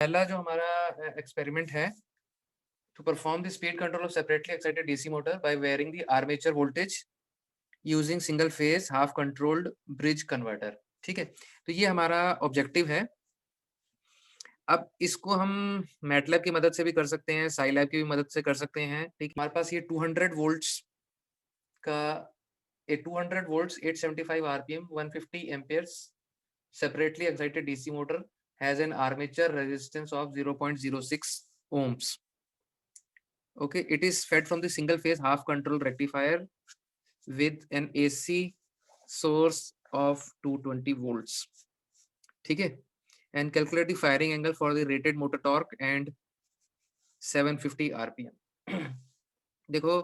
पहला जो हमारा एक्सपेरिमेंट है to perform the speed control of separately excited DC motor by varying the armature voltage using single phase half controlled bridge converter। ठीक है, तो ये हमारा ऑब्जेक्टिव है। अब इसको हम मैटलैब की मदद से भी कर सकते हैं, साइलैब की भी मदद से कर सकते हैं। ठीक, हमारे पास ये 200 वोल्ट्स का 200 volts 875 rpm 150 amperes separately excited DC motor has an armature resistance of 0.06 ohms. Okay, it is fed from the single phase half control rectifier with an AC source of 220 volts. ठीक है, and calculate the firing angle for the rated motor torque and 750 rpm। देखो,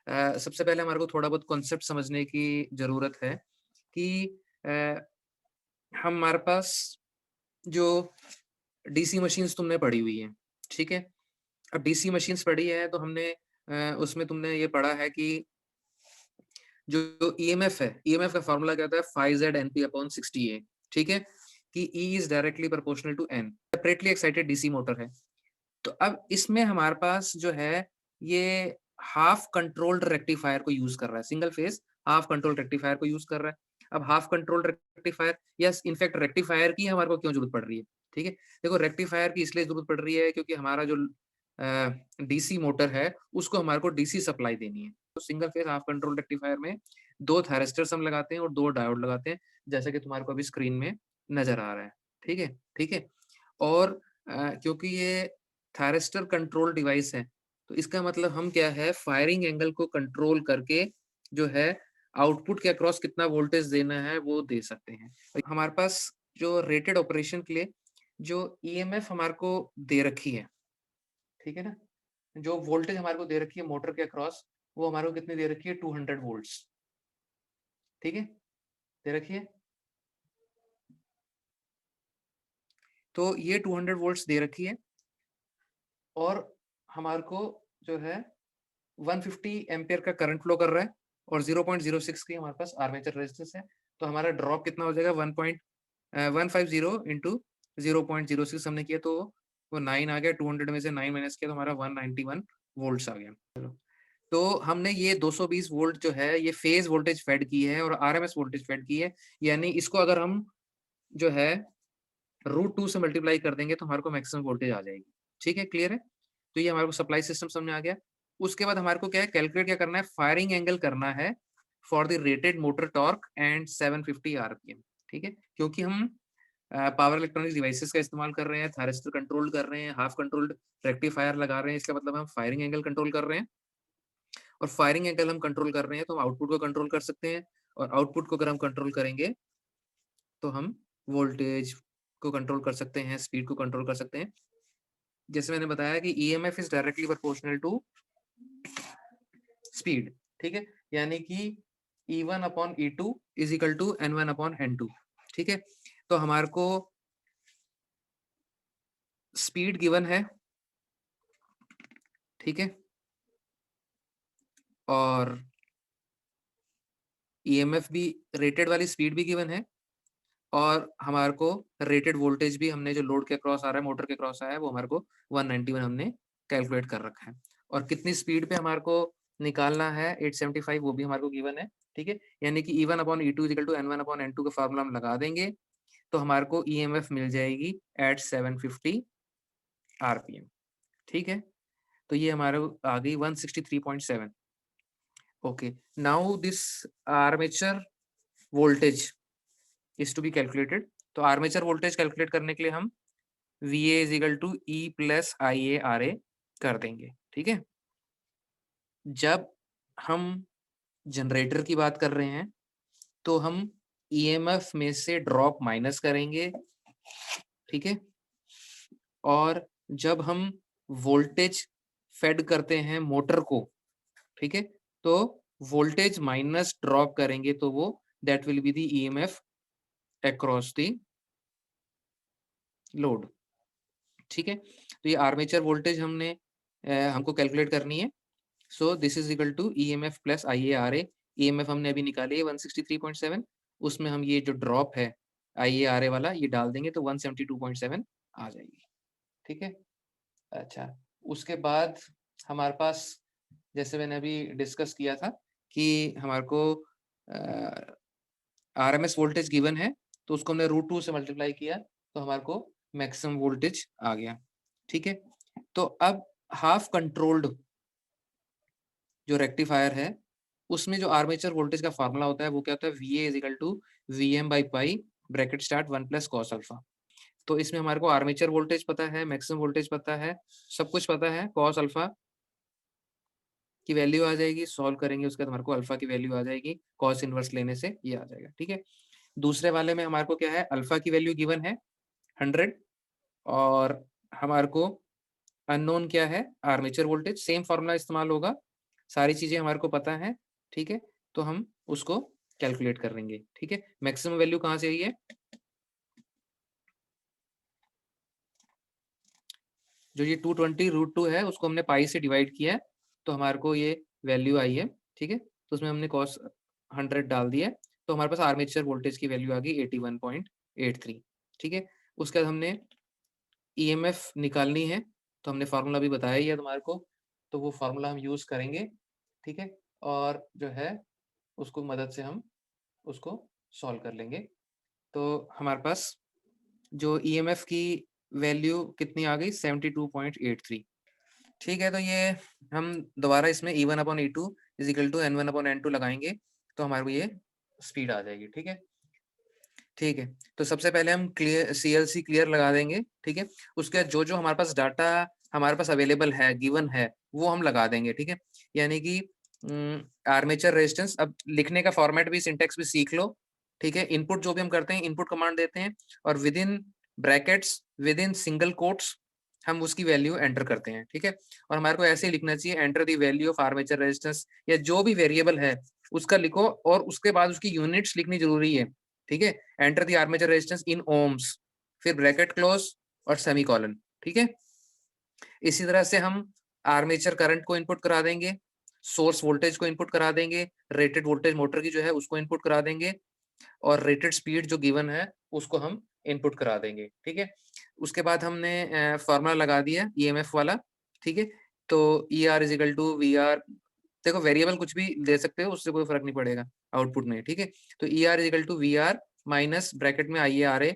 सबसे पहले हमारे को थोड़ा बहुत concept समझने की जरूरत है कि हमारे पास जो डीसी मशीन्स तुमने पढ़ी हुई है, ठीक है। अब डीसी मशीन्स पढ़ी है तो हमने उसमें तुमने ये पढ़ा है कि जो ईएमएफ है, ईएमएफ का फॉर्मूला क्या होता है, 5Z/NP/60A। ठीक है, कि E is directly proportional to N। Separately excited DC motor है, तो अब इसमें हमारे पास जो है ये हाफ कंट्रोल्ड रेक्टिफायर को यूज कर रहा है, single phase half controlled rectifier को यूज कर रहा है। अब half controlled rectifier, yes in fact rectifier की हमारे को क्यों जरूरत पड़ रही है, ठीक है। देखो, रेक्टिफायर की इसलिए जरूरत पड़ रही है क्योंकि हमारा जो डीसी मोटर है उसको हमारे को डीसी सप्लाई देनी है। तो single phase half control rectifier में 2 थायरिस्टर्स हम लगाते हैं और 2 डायोड लगाते हैं, जैसे कि तुम्हारे को अभी स्क्रीन में नजर आ रहा है। ठीक है, ठीक है। और क्योंकि ये थायरिस्टर कंट्रोल डिवाइस है, तो इसका मतलब हम क्या है, फायरिंग एंगल को कंट्रोल करके जो है आउटपुट के अक्रॉस कितना वोल्टेज देना है वो दे सकते हैं। हमारे पास जो रेटेड ऑपरेशन के लिए जो ईएमएफ हमारे को दे रखी है, ठीक है ना, जो वोल्टेज हमारे को दे रखी है मोटर के अक्रॉस, वो हमारे को कितनी दे रखी है, 200 वोल्ट्स। ठीक है, दे रखी है। तो ये 200 वोल्ट्स दे रखी है और हमारे को जो है 150 एम्पियर का करंट फ्लो कर रहा है और 0.06 की हमारे पास आर्मेचर रेजिस्टेंस है। तो हमारा ड्रॉप कितना हो जाएगा, 1.150 इंटू 0.06 हमने किया तो वो 9 आ गया। 200 में से 9 माइनस किया तो हमारा 191 वोल्ट्स आ गया। चलो, तो हमने ये 220 वोल्ट जो है ये फेज वोल्टेज फेड की है और आरएमएस वोल्टेज फेड की है, यानी इसको अगर हम जो है √2 से मल्टीप्लाई कर देंगे तो हमारे को मैक्सिमम वोल्टेज आ जाएगी। ठीक है, क्लियर है। तो ये हमारे को सप्लाई सिस्टम समझ आ गया। उसके बाद हमारे को क्या है, कैलकुलेट क्या करना है, फायरिंग एंगल करना है for the rated motor torque and 750 RPM. ठीक है, क्योंकि हम पावर इलेक्ट्रॉनिक्स डिवाइसेस का इस्तेमाल कर रहे हैं, थायरिस्टर कंट्रोल कर रहे हैं, हाफ कंट्रोल्ड रेक्टिफायर लगा रहे हैं, इसका मतलब हम फायरिंग एंगल कंट्रोल कर रहे हैं। और फायरिंग एंगल हम कंट्रोल कर रहे हैं तो हम आउटपुट को कंट्रोल कर सकते हैं, और आउटपुट को अगर हम कंट्रोल करेंगे तो हम वोल्टेज को कंट्रोल कर सकते हैं, स्पीड को कंट्रोल कर सकते हैं। जैसे मैंने बताया कि EMF is directly proportional to speed. ठीक है, यानी कि E1/E2 is equal to N1/N2। ठीक है, तो हमारे को स्पीड गिवन है, ठीक है, और ईएमएफ भी, रेटेड वाली स्पीड भी गिवन है, और हमारे को रेटेड वोल्टेज भी हमने जो लोड के क्रॉस आ रहा है, मोटर के क्रॉस आया है, वो हमारे को 191 हमने कैलकुलेट कर रखा है। और कितनी स्पीड पे हमारे को निकालना है 875, वो भी हमारे को गिवन है। ठीक है, यानी कि E1/E2 इक्वल टू N1/N2 का फार्मूला हम लगा देंगे तो हमारे को ईएमएफ मिल जाएगी एट 750 आरपीएम। ठीक है, तो ये हमारे आ गई 163.7। Okay, now this armature voltage is to be calculated. तो आर्मेचर वोल्टेज कैलकुलेट करने के लिए हम VA is equal to E plus IARA कर देंगे। ठीक है, जब हम जनरेटर की बात कर रहे हैं तो हम EMF में से ड्रॉप माइनस करेंगे। ठीक है, और जब हम वोल्टेज फेड करते हैं मोटर को, ठीक है, तो वोल्टेज माइनस ड्रॉप करेंगे तो वो that will be the EMF across the load. ठीक है, तो ये आर्मेचर वोल्टेज हमको कैलकुलेट करनी है। So this is equal to EMF plus IARA। EMF हमने अभी निकाली है 163.7, उसमें हम ये जो ड्रॉप है IARA वाला ये डाल देंगे तो 172.7 आ जाएगी। ठीक है। अच्छा, उसके बाद हमारे पास, जैसे मैंने अभी डिस्कस किया था कि हमारे को आरएमएस वोल्टेज गिवन है, तो उसको हमने √2 से मल्टीप्लाई किया, तो हमारे को मैक्सिमम वोल्टेज आ गया। ठीक है। तो अब हाफ कंट्रोल्ड जो रेक्टिफायर है, उसमें जो आर्मेचर वोल्टेज का फार्मूला होता है वो क्या होता है, VA इज इक्वल टू VM/पाई bracket start 1 plus cos alpha. तो इसमें हमारे को आर्मेचर वोल्टेज पता है, मैक्सिमम वोल्टेज पता है, सब कुछ पता है। कॉस अल्फा की वैल्यू आ जाएगी, सॉल्व करेंगे उसके बाद हमारे को अल्फा की वैल्यू आ जाएगी, कॉस इनवर्स लेने से ये आ जाएगा। ठीक है। दूसरे वाले में हमारे को क्या है, अल्फा की वैल्यू गिवन है 100 और हमारे को अननोन क्या है, आर्मेचर वोल्टेज। सेम फार्मूला इस्तेमाल होगा, सारी चीजें हमारे को पता है। ठीक है। तो हम उसको कैलकुलेट कर लेंगे। ठीक है। मैक्सिमम वैल्यू कहाँ से आई है, जो ये 220 √2 है उसको हमने पाई से डिवाइड किया है, तो हमारे को ये वैल्यू आई है। ठीक है। तो उसमें हमने कॉस 100 डाल दिया है, तो हमारे पास आर्मेचर वोल्टेज की वैल्यू आ गई 81.83। ठीक है। उसके बाद हमने ईएमएफ निकालनी है, तो हमने फार्मूला भी बताया ही है तुम्हारे को, तो वो फार्मूला हम यूज करेंगे। ठीक है। और जो है उसको मदद से हम उसको सॉल्व कर लेंगे। तो हमारे पास जो ईएमएफ की वैल्यू कितनी आ गई, 72.83। ठीक है। तो ये हम दोबारा इसमें E1/E2 is equal to N1/N2 लगाएंगे, तो हमारे को ये स्पीड आ जाएगी। ठीक है। ठीक है। तो सबसे पहले हम क्लियर CLC क्लियर लगा देंगे। ठीक है। उसके बाद जो जो हमारे पास डाटा हमारे पास अवेलेबल है, गिवन है, वो हम लगा देंगे। ठीक है। यानी कि आर्मेचर रेजिस्टेंस, अब लिखने का फॉर्मेट भी, सिंटेक्स भी सीख लो। ठीक है। इनपुट जो भी हम करते हैं, इनपुट कमांड देते हैं और with in brackets, with in single quotes हम उसकी वैल्यू एंटर करते हैं। ठीक है। और हमारे को ऐसे ही लिखना चाहिए, enter the value of armature resistance, या जो भी वेरिएबल है उसका लिखो और उसके बाद उसकी यूनिट्स लिखनी जरूरी है। ठीक है। Enter the armature resistance in ohms, फिर ब्रैकेट क्लोज और सेमीकोलन। ठीक है। इसी तरह से हम आर्मेचर करंट को इनपुट करा देंगे, सोर्स वोल्टेज को इनपुट करा देंगे, रेटेड वोल्टेज मोटर की जो है उसको इनपुट करा देंगे, और रेटेड स्पीड जो गिवन है उसको हम इनपुट करा देंगे। ठीक है। उसके बाद हमने फॉर्मूला लगा दिया ईएमएफ वाला। ठीक है। तो ER is equal to VR, देखो वेरिएबल कुछ भी दे सकते हो, उससे कोई फर्क नहीं पड़ेगा आउटपुट में। ठीक है। तो ER is equal to VR minus bracket में IARA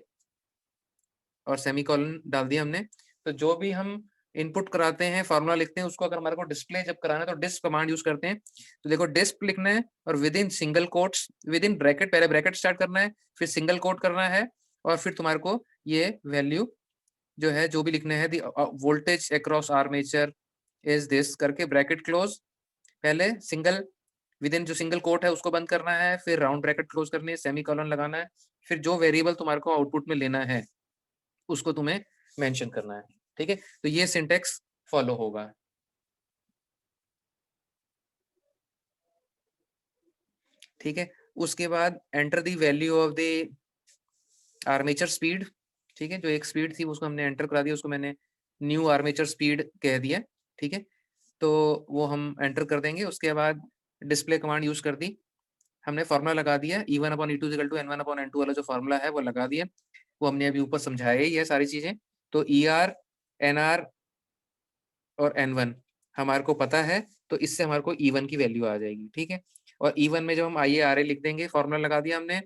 और सेमीकोलन डाल दिया हमने। तो जो भी हम इनपुट कराते हैं, फार्मूला लिखते हैं, उसको अगर हमारे को डिस्प्ले जब कराना है तो डिस्प कमांड यूज करते हैं। तो देखो डिस्प लिखना है और with in single quotes, with in bracket, पहले ब्रैकेट स्टार्ट करना है, फिर सिंगल कोट करना है, और फिर तुम्हारे को ये वैल्यू जो है जो भी लिखना है, voltage across armature is this करके ब्रैकेट क्लोज, पहले सिंगल, विद इन जो सिंगल कोट है उसको बंद करना है, फिर राउंड ब्रैकेट क्लोज करनी है, सेमीकोलन लगाना है, फिर जो वेरिएबल तुम्हारे को आउटपुट में लेना है उसको तुम्हें मेंशन करना है। ठीक है। तो ये सिंटेक्स फॉलो होगा। ठीक है। उसके बाद enter the value of the armature speed. ठीक है। जो एक स्पीड थी उसको हमने एंटर करा दिया, उसको मैंने न्यू आर्मेचर स्पीड कह दिया। ठीक है। तो वो हम एंटर कर देंगे। उसके बाद डिस्प्ले कमांड यूज कर दी, हमने फॉर्मूला लगा दिया, E1/E2 इक्वल टू N1/N2 वाला जो फॉर्मूला है वो लगा दिया, वो हमने अभी ऊपर समझाया ही है सारी चीजें। तो ER, NR और N1 हमारे को पता है, तो इससे हमारे को E1 की वैल्यू आ जाएगी। ठीक है। और E1 में जब हम IARA लिख देंगे, फॉर्मूला लगा दिया हमने,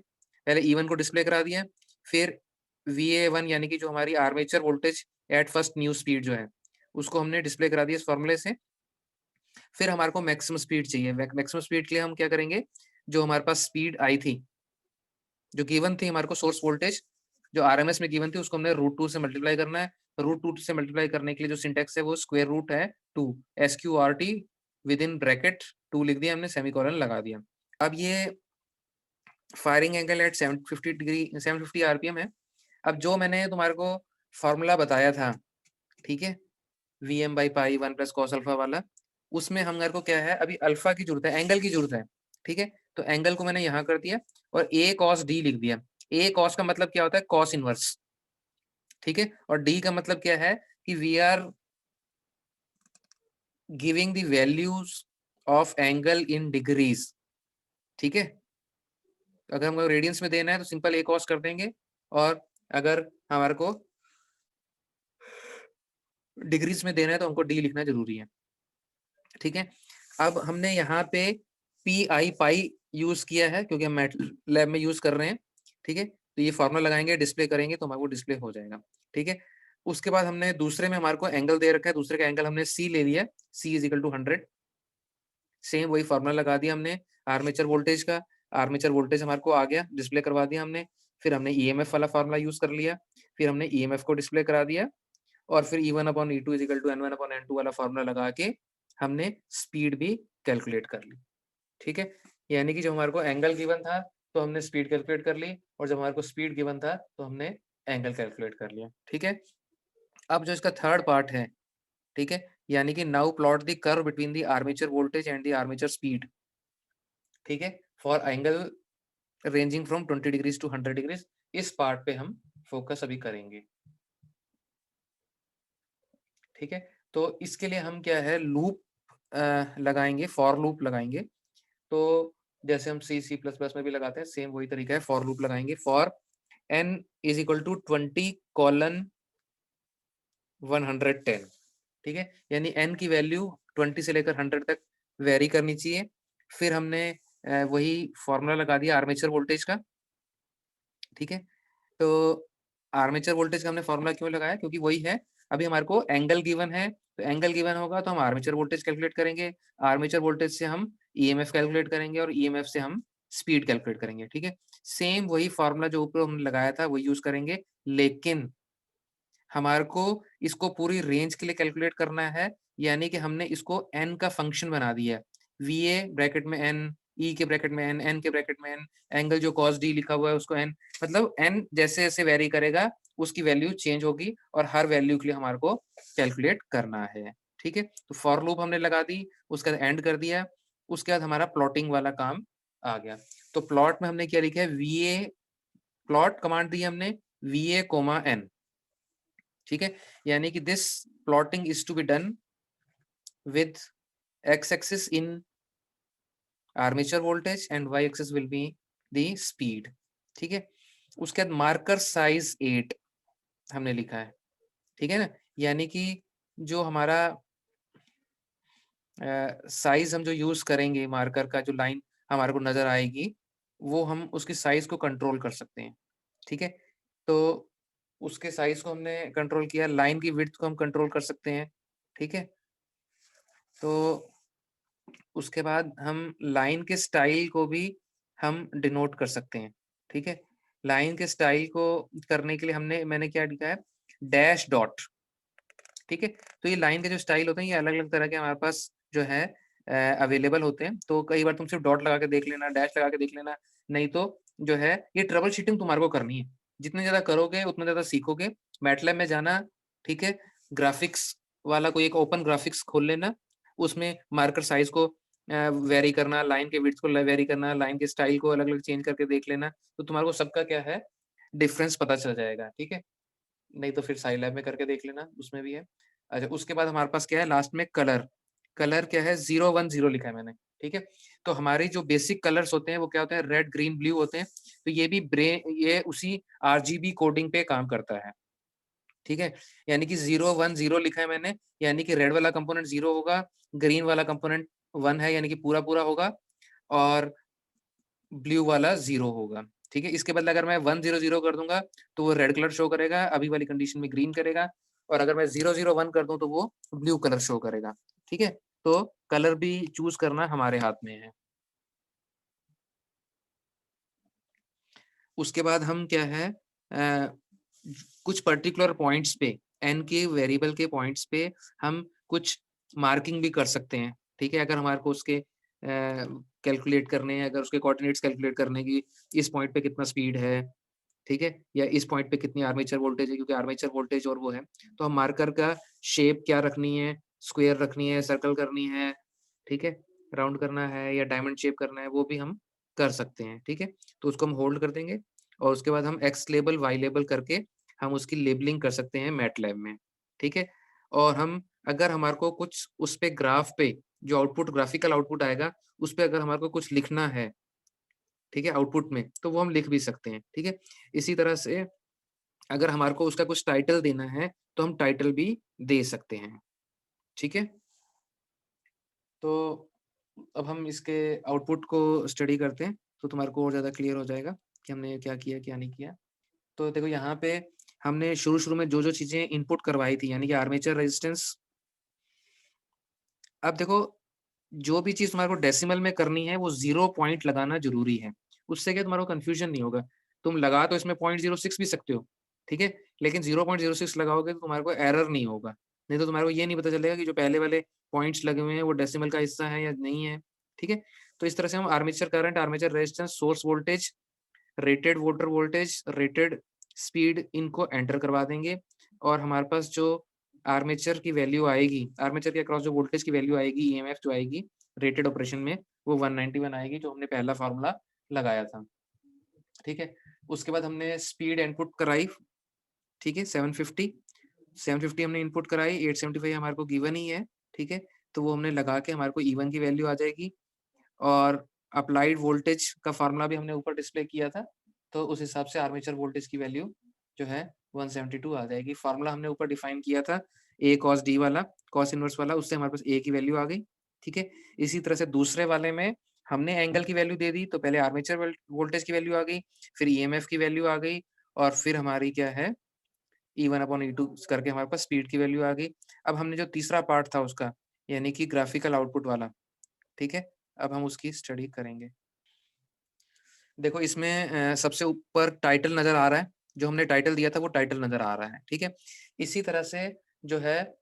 पहले E1 को डिस्प्ले करा दिया, फिर VA1 यानी कि जो हमारी armature voltage at first new speed जो है उसको हमने डिस्प्ले करा दिया इस फॉर्मूले से। फिर हमारे को मैक्सिमम स्पीड चाहिए। मैक्सिमम स्पीड के लिए हम क्या करेंगे, जो हमारे पास स्पीड आई थी, जो गिवन थी हमारे को सोर्स वोल्टेज जो आरएमएस में गिवन थी, उसको हमने √2 से मल्टीप्लाई करना है। √2 से मल्टीप्लाई करने के लिए जो सिंटेक्स है वो स्क्वायर रूट है 2, SQRT विद इन ब्रैकेट 2 लिख दिया हमने, सेमीकोलन लगा दिया। अब ये firing angle at 750 degree 750 RPM है। अब जो मैंने तुम्हारे को फॉर्मूला बताया था, ठीक है, VM/पाई 1 प्लस कॉस अल्फा वाला, उसमें हमारे को क्या है, अभी अल्फा की जरूरत है, एंगल की जरूरत है। ठीक है। तो एंगल को मैंने यहाँ कर दिया और A cos D लिख दिया। A cos का मतलब क्या होता है, कॉस इनवर्स। ठीक है। और D का मतलब क्या है कि we are giving the values of angle in degrees. ठीक है। अगर हमको रेडियंस में देना है तो सिंपल A cos कर देंगे, और अगर हमारे को डिग्रीज में देना है तो हमको डी लिखना जरूरी है, ठीक है। अब हमने यहाँ पे पी आई पाई यूज किया है क्योंकि हम मैटलैब में यूज कर रहे हैं, ठीक है। तो ये फॉर्मूला लगाएंगे, डिस्प्ले करेंगे तो हमारे को डिस्प्ले हो जाएगा, ठीक है। उसके बाद हमने दूसरे में हमारे को एंगल दे रखा है, दूसरे का एंगल हमने सी ले लिया, सी इज इक्वल टू 100। सेम वही फॉर्मूला लगा दिया हमने आर्मेचर वोल्टेज का, आर्मेचर वोल्टेज हमारे को आ गया, डिस्प्ले करवा दिया हमने। फिर हमने ईएमएफ वाला फॉर्मूला यूज कर लिया, फिर हमने ईएमएफ को डिस्प्ले करा दिया, और फिर E1/E2 is equal to N1/N2 वाला फॉर्मूला लगा के हमने स्पीड भी कैलकुलेट कर ली, ठीक है। यानी कि जब हमारे को एंगल गिवन था तो हमने स्पीड कैलकुलेट कर ली, और जब हमारे को स्पीड गिवन था तो हमने एंगल कैलकुलेट कर लिया, ठीक है। अब जो इसका थर्ड पार्ट है, ठीक है, यानी कि now plot the curve between the armature voltage and the armature speed, ठीक है, for angle ranging from 20 degrees to 100 degrees. इस पार्ट पे हम फोकस अभी करेंगे, ठीक है। तो इसके लिए हम क्या है, लूप लगाएंगे, फॉर लूप लगाएंगे। तो जैसे हम सी प्लस प्लस में भी लगाते हैं, सेम वही तरीका है, फॉर लूप लगाएंगे। For n is equal to 20:110, ठीक है। यानी n की वैल्यू 20 से लेकर 100 तक वेरी करनी चाहिए। फिर हमने वही फॉर्मूला लगा दिया आर्मेचर वोल्टेज का, ठीक है। तो आर्मेचर वोल्टेज का हमने फॉर्मूला क्यों लगाया, क्योंकि वही है, अभी हमारे को एंगल गिवन है, तो एंगल गिवन होगा तो हम आर्मेचर वोल्टेज कैलकुलेट करेंगे, आर्मेचर वोल्टेज से हम ईएमएफ कैलकुलेट करेंगे, और ईएमएफ से हम स्पीड कैलकुलेट करेंगे, ठीक है। सेम वही फॉर्मूला जो ऊपर हमने लगाया था वही यूज करेंगे, लेकिन हमारे को इसको पूरी रेंज के लिए कैलकुलेट करना है, यानी कि हमने इसको n का फंक्शन बना दिया है। VA ब्रैकेट में n, E के ब्रैकेट में n, n के ब्रैकेट में n, एंगल जो cos d लिखा हुआ है उसको n, मतलब n जैसे जैसे वेरी करेगा उसकी वैल्यू चेंज होगी, और हर वैल्यू के लिए हमारे को कैलकुलेट करना है, ठीक है। तो फॉर लूप हमने लगा दी, उसका एंड कर दिया, उसके बाद हमारा प्लॉटिंग वाला काम आ गया। तो प्लॉट में हमने क्या लिखा है, VA, प्लॉट कमांड दी हमने VA, n, ठीक है। यानी कि this plotting is to be done with x axis in armature voltage and y axis will be the speed, ठीक है। उसके बाद मार्कर साइज 8 हमने लिखा है, ठीक है ना। यानी कि जो हमारा साइज हम जो यूज करेंगे, मार्कर का जो लाइन हमारे को नजर आएगी, वो हम उसकी साइज को कंट्रोल कर सकते हैं, ठीक है। तो उसके साइज को हमने कंट्रोल किया, लाइन की विड्थ को हम कंट्रोल कर सकते हैं, ठीक है। तो उसके बाद हम लाइन के स्टाइल को भी हम डिनोट कर सकते हैं, ठीक है। लाइन के स्टाइल को करने के लिए मैंने क्या लिखा है, डैश डॉट, ठीक है। तो ये लाइन के जो स्टाइल होते हैं ये अलग अलग तरह के हमारे पास जो है अवेलेबल होते हैं। तो कई बार तुम सिर्फ डॉट लगा के देख लेना, डैश लगा के देख लेना, नहीं तो जो है ये ट्रबल शूटिंग तुम्हारे को करनी है, जितने ज्यादा करोगे उतना ज्यादा सीखोगे। मैटलैब में जाना, ठीक है, ग्राफिक्स वाला कोई एक ओपन ग्राफिक्स खोल लेना, उसमें मार्कर साइज को वेरी करना, लाइन के विड्थ को वेरी करना, लाइन के स्टाइल को अलग अलग चेंज करके देख लेना, तो तुम्हारे को सबका क्या है, डिफरेंस पता चल जाएगा, ठीक है। नहीं तो फिर साइलैब में करके देख लेना, उसमें भी है। अच्छा, उसके बाद हमारे पास क्या है, लास्ट में कलर। कलर क्या है, 010 लिखा है मैंने, ठीक है। तो हमारी जो बेसिक कलर्स होते हैं वो क्या होते हैं, रेड ग्रीन ब्लू होते हैं। तो ये भी ये उसी आरजीबी कोडिंग पे काम करता है, ठीक है। यानी कि 010 लिखा है मैंने, यानी कि रेड वाला कंपोनेंट 0 होगा, ग्रीन वाला कंपोनेंट 1 है यानी कि पूरा पूरा होगा, और ब्लू वाला 0 होगा, ठीक है। इसके बदले अगर मैं 100 कर दूंगा तो वो रेड कलर शो करेगा, अभी वाली कंडीशन में ग्रीन करेगा, और अगर मैं 001 कर दूं तो वो ब्लू कलर शो करेगा, ठीक है। तो कलर भी चूज करना हमारे हाथ में है। उसके बाद हम क्या है, कुछ पर्टिकुलर पॉइंट्स पे, एन के वेरिएबल के पॉइंट्स पे हम कुछ मार्किंग भी कर सकते हैं, ठीक है। अगर हमारे को उसके कैलकुलेट करने हैं, अगर उसके कोऑर्डिनेट्स कैलकुलेट करने की, इस पॉइंट पे कितना स्पीड है, ठीक है, या इस पॉइंट पे कितनी आर्मेचर वोल्टेज है, क्योंकि आर्मेचर वोल्टेज और वो है, तो हम मार्कर का शेप क्या रखनी है, स्क्वायर रखनी है, सर्कल करनी है, ठीक है, राउंड करना है या डायमंड शेप करना है, वो भी हम कर सकते हैं, ठीक है। तो उसको हम होल्ड कर देंगे, और उसके बाद हम एक्स लेबल वाई लेबल करके हम उसकी लेबलिंग कर सकते हैं मैटलैब में, ठीक है। और हम अगर हमारे को कुछ उस पे ग्राफ पे जो आउटपुट, ग्राफिकल आउटपुट आएगा, उस पे अगर हमारे को कुछ लिखना है, ठीक है, आउटपुट में, तो वो हम लिख भी सकते हैं, ठीक है। इसी तरह से अगर हमारे को उसका कुछ टाइटल देना है, तो हम टाइटल भी दे सकते हैं, ठीक है? तो अब हम इसके आउटपुट को स्टडी करते हैं, तो तुम्हारे को और ज़्यादा क्लियर हो जाएगा कि हमने क्या किया, क्या नहीं किया। तो देखो यहाँ पे हमने शुरू-शुरू में जो-जो चीज़ें इनपुट करवाई थी, यानी कि आर्मेचर रेजिस्टेंस। अब देखो, जो भी चीज़ तुम्हारे को डेसिमल में करनी है, वो 0 पॉइंट लगाना ज़रूरी है। उससे क्या तुम्हारे को कन्फ्यूज़न नहीं होगा। तुम लगा तो इसमें 0.06 भी सकते हो, ठीक है? लेकिन 0.06 लगाओगे तो तुम्हारे को एरर नहीं होगा। नहीं तो तुम्हारे को ये नहीं पता चलेगा कि जो पहले वाले पॉइंट्स लगे हुए हैं, वो डेसिमल का हिस्सा है या नहीं है, ठीक है? तो इस तरह से हम armature current, armature resistance, source voltage, rated motor voltage, rated speed, इनको एंटर करवा देंगे और हमारे पास जो आर्मेचर की वैल्यू आएगी, आर्मेचर के अक्रॉस जो वोल्टेज की वैल्यू आएगी, ईएमएफ जो आएगी रेटेड ऑपरेशन में, वो 191 आएगी, जो हमने पहला फ़ॉर्मूला लगाया था, ठीक है? उसके बाद हमने स्पीड इनपुट कराई, ठीक है? 750 750 हमने इनपुट कराई, 875 हमारे को गिवन ही है, ठीक है? तो वो हमने लगा के हमारे को E1 की वैल्यू आ जाएगी और अप्लाइड वोल्टेज का फ़ॉर्मूला भी हमने ऊपर डिस्प्ले किया था, तो उस हिसाब से आर्मेचर वोल्टेज की वैल्यू जो है 172 आ जाएगी। फ़ॉर्मूला हमने ऊपर डिफाइन किया था, A cos D वाला, कॉस इनवर्स वाला, उससे हमारे पास A की वैल्यू आ गई, ठीक है? इसी तरह से दूसरे वाले में हमने एंगल की वैल्यू दे दी, तो पहले आर्मेचर वोल्टेज की वैल्यू आ गई, फिर ईएमएफ की वैल्यू आ गई और फिर हमारी क्या है, E1/E2 करके हमारे पास स्पीड की वैल्यू आ गई। अब हमने जो तीसरा पार्ट था उसका, यानी कि ग्राफिकल आउटपुट वाला, ठीक है? अब हम उसकी स्टडी करेंगे। देखो इसमें सबसे ऊपर टाइटल नज़र आ रहा है, जो हमने टाइटल दिया था वो टाइटल नज़र आ रहा है, ठीक है? इसी तरह से जो है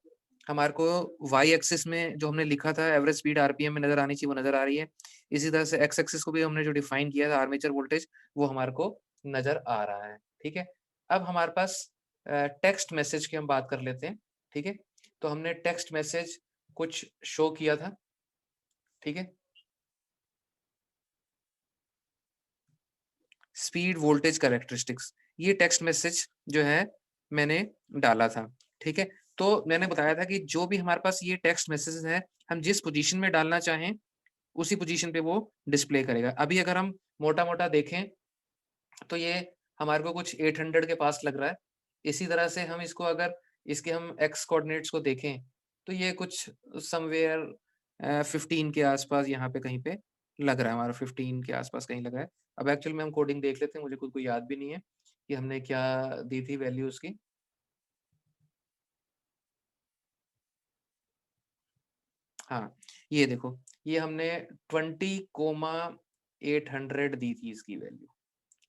हमारे को वाई एक्सिस में जो हमने लिखा था एवरेज स्पीड आरपीएम में नज़र आनी चाहिए, वो नज़र आ रही है। इसी तरह से एक्स एक्सिस को भी हमने जो डिफाइन किया था आर्मेचर वोल्टेज, वो हमारे को नज़र आ रहा है, ठीक है? अब हमारे पास टेक्स्ट मैसेज की हम बात कर लेते हैं, ठीक है? तो हमने टेक्स्ट मैसेज कुछ शो किया था, ठीक है? स्पीड वोल्टेज कैरेक्टरिस्टिक्स, ये टेक्स्ट मैसेज जो है मैंने डाला था, ठीक है? तो मैंने बताया था कि जो भी हमारे पास ये टेक्स्ट मैसेजेस है, हम जिस पोजीशन में डालना चाहें, उसी पोजीशन पे वो डिस्प्ले करेगा। अभी अगर हम मोटा-मोटा देखें, तो ये हमारे को कुछ 800 के पास लग रहा है। इसी तरह से हम इसको अगर इसके हम एक्स कोऑर्डिनेट्स को देखें, तो ये कुछ समव्हेयर 15 के आस-पास यहाँ पे कहीं पे लग रहा है हमारा, 15 के आस-पास कहीं लग रहा है। अब एक्चुअल में हम कोडिंग देख लेते हैं, मुझे खुद को याद भी नहीं है कि हमने क्या दी थी वैल्यू उसकी। हाँ, ये देखो, ये हमने 20,800 दी थी इसकी वैल्यू,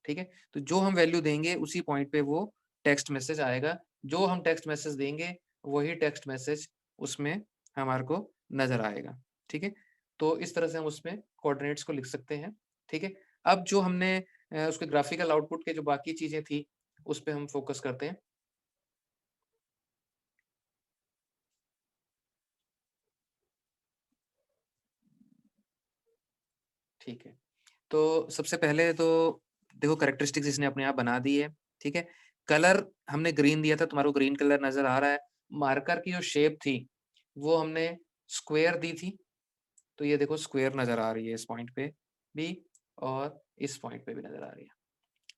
ठीक है? तो जो हम वैल्यू देंगे उसी पॉइंट पे वो टेक्स्ट मैसेज आएगा। जो हम टेक्स्ट मैसेज देंगे, वही टेक्स्ट मैसेज उसमें हमारे को नज़र आएगा, ठीक है? तो इस तरह से हम उसमें कोऑर्डिनेट्स को लिख सकते हैं, ठीक है? अब जो हमने उसके ग्राफिकल आउटपुट के जो बाकी चीज़ें थी, उस पे हम फ़ोकस करते हैं, ठीक है? तो सबसे पहले तो देखो कैरेक्टरिस्टिक्स इसने अपने आप बना दी है, ठीक है? कलर हमने ग्रीन दिया था, तुम्हारे को ग्रीन कलर नज़र आ रहा है। मार्कर की जो शेप थी, वो हमने स्क्वायर दी थी, तो ये देखो स्क्वायर नज़र आ रही है इस पॉइंट पे भी और इस पॉइंट पे भी नज़र आ रही है,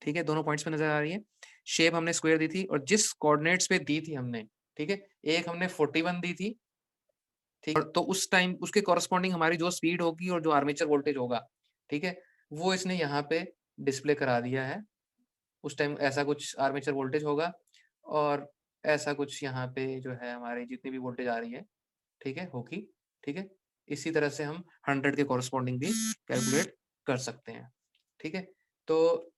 ठीक है? दोनों पॉइंट्स पे नज़र आ रही है। शेप हमने स्क्वायर दी थी और जिस कोऑर्डिनेट्स पे दी थी हमने, ठीक है? एक हमने 41 दी थी, ठीक है? और तो उस टाइम उसके कॉरेस्पॉन्डिंग हमारी जो स्पीड होगी और जो आर्मेचर वोल्टेज होगा, ठीक है? वो इसने यहाँ पे डिस्प्ले करा दिया है। उस टाइम ऐसा कुछ आर्मेचर वोल्टेज होगा और ऐसा कुछ यहाँ पे जो है हमारी जितनी भी वोल्टेज आ रही है, ठीक है, होगी, ठीक है? इसी तरह से हम 100 के कॉरेस्पॉन्डिंग भी कैलकुलेट कर सकते हैं, ठीक है? तो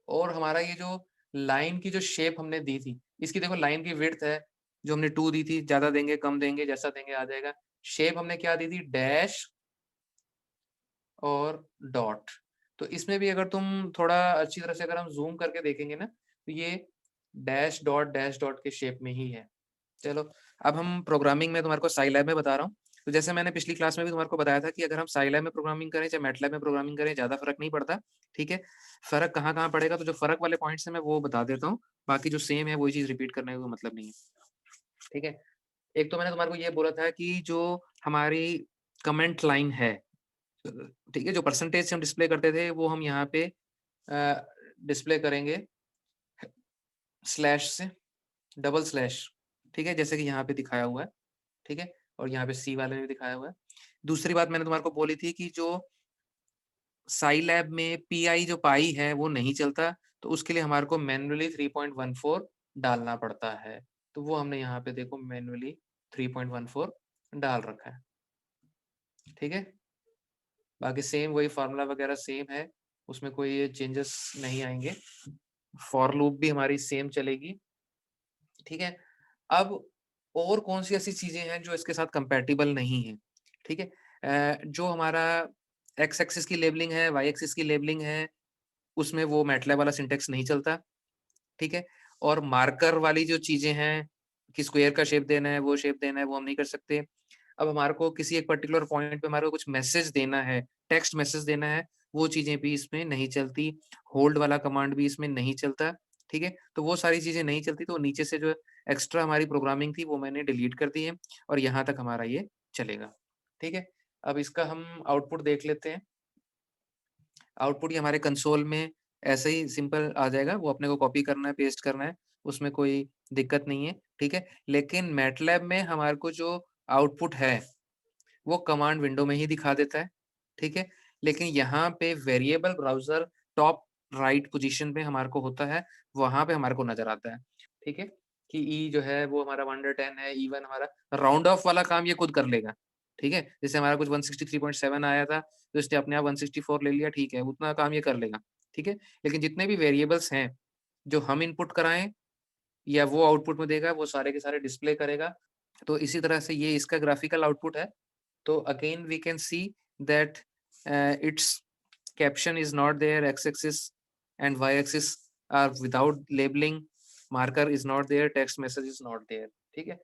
और हमारा ये जो लाइन की जो शेप हमने दी थी, इसकी देखो लाइन की विड्थ है, जो हमने 2 दी थी, ज़्यादा देंगे, कम देंगे, जैसा देंगे आ जाएगा। शेप हमने क्या दी थी? डैश और डॉट। तो इसमें भी अगर तुम थोड़ा अच्छी तरह से अगर हम ज़ूम करके देखेंगे ना, तो ये डैश डॉट के शेप में ही है। चलो, अब हम प्रोग्रामिंग में तुम्हारे को साइलैब में बता रहा हूँ। तो जैसे मैंने पिछली क्लास में भी तुम्हारे को बताया था कि अगर हम साइलैब में प्रोग्रामिंग करें, चाहे मैटलैब में प्रोग्रामिंग करें, ज़्यादा फ़र्क नहीं पड़ता, ठीक है? फ़र्क कहाँ-कहाँ पड़ेगा, तो जो फ़र्क वाले पॉइंट्स हैं, मैं वो बता देता हूँ। बाकी जो सेम है, वही चीज़ रिपीट करने का कोई मतलब नहीं है, ठीक है? एक तो मैंने तुम्हारे को ये बोला था कि जो हमारी कमेंट लाइन है, ठीक है? जो परसेंटेज से हम डिस्प्ले करते थे, वो हम यहाँ पे डिस्प्ले करेंगे स्लैश से डबल स्लैश, ठीक है? जैसे कि यहाँ पे दिखाया हुआ है, ठीक है? और यहाँ पे सी वाले में भी दिखाया हुआ है। दूसरी बात मैंने तुम्हारे को बोली थी कि जो साइलैब में पीआई जो पाई है वो नहीं चलता, तो उसके लिए हमारे को मैन्युअली 3.14 डालना पड़ता है। तो वो हमने यहाँ पे देखो मैन्युअली 3.14 डाल रखा है, ठीक है? बाकी सेम वही फ़ॉर्मूला वगैरह सेम है, उसमें कोई चेंजेस नहीं आएँगे। फॉर लूप भी हमारी सेम चलेगी, ठीक है? अब और कौन-सी ऐसी चीज़ें हैं जो इसके साथ कंपैटिबल नहीं है, ठीक है? जो हमारा एक्स एक्सिस की लेबलिंग है, वाई एक्सिस की लेबलिंग है, उसमें वो मैटलैब वाला सिंटैक्स नहीं चलता, ठीक है? और मार्कर वाली जो चीज़ें हैं, कि स्क्वेयर का शेप देना है, वो शेप देना है, वो हम नहीं कर सकते। अब हमारे को किसी एक पर्टिकुलर पॉइंट पे हमारे को कुछ मैसेज देना है, टेक्स्ट मैसेज देना है, वो चीज़ें भी इसमें नहीं चलती। होल्ड वाला कमांड भी इसमें नहीं चलता, ठीक है? तो वो सारी चीज़ें नहीं चलती, तो नीचे से जो एक्स्ट्रा हमारी प्रोग्रामिंग थी, वो मैंने डिलीट कर दी है और यहाँ तक हमारा ये चलेगा, ठीक है? अब इसका हम आउटपुट देख लेते हैं। आउटपुट ये हमारे कंसोल में ऐसे ही सिंपल आ जाएगा, वो अपने को कॉपी करना है, पेस्ट करना है, उसमें कोई दिक्कत नहीं है, ठीक है? लेकिन मैटलैब में हमारे को जो आउटपुट है, वो कमांड विंडो में ही दिखा देता है, ठीक है? लेकिन यहाँ पे variable browser top right position पे हमारे को होता है, वहाँ पे हमारे को नज़र आता है, ठीक है? कि ई जो है वो हमारा 1 अंडर 10 है, ई1 हमारा राउंड ऑफ वाला काम ये खुद कर लेगा, ठीक है? जैसे हमारा कुछ 163.7 आया था, तो इसने अपने आप 164 ले लिया, ठीक है, उतना काम ये कर लेगा, ठीक है? लेकिन जितने भी वेरिएबल्स हैं, जो हम इनपुट कराएँ या वो आउटपुट में देगा, वो सारे के सारे डिस्प्ले करेगा। तो इसी तरह से ये इसका ग्राफिकल आउटपुट है। तो again we can see that its caption is not there, x-axis and y-axis are without labeling, marker is not there, text message is not there, ठीक है?